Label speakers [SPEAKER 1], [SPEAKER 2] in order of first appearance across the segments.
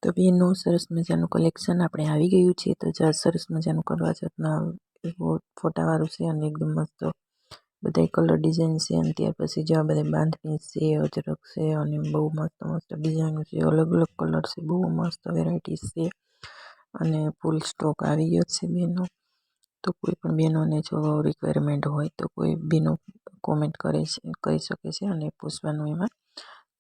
[SPEAKER 1] તો બેનું સરસ મજાનું કલેક્શન આપણે આવી ગયું છે. તો સરસ મજાનું કરવા જાતના ફોટાવાળું છે અને એકદમ મસ્ત બધા કલર ડિઝાઇન છે. અને ત્યાર પછી જો આ બધા બાંધણી છે, અજરક છે અને બહુ મસ્ત મસ્ત ડિઝાઇનો છે. અલગ અલગ કલર છે, બહુ મસ્ત વેરાયટીઝ છે અને ફૂલ સ્ટોક આવી ગયો છે બેનો. તો કોઈ પણ બહેનોને જો રિક્વાયરમેન્ટ હોય તો કોઈ બહેનો કોમેન્ટ કરી શકે છે અને પૂછવાનું એમાં.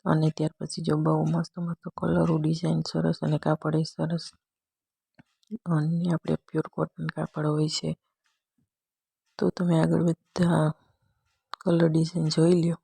[SPEAKER 1] અને ત્યાર પછી જો બહુ મસ્ત મસ્ત કલરો ડિઝાઇન સરસ અને કાપડ એ સરસ અને આપણે પ્યોર કોટન કાપડ હોય છે. તો તમે આગળ બધા કલર ડિઝાઇન જોઈ લ્યો.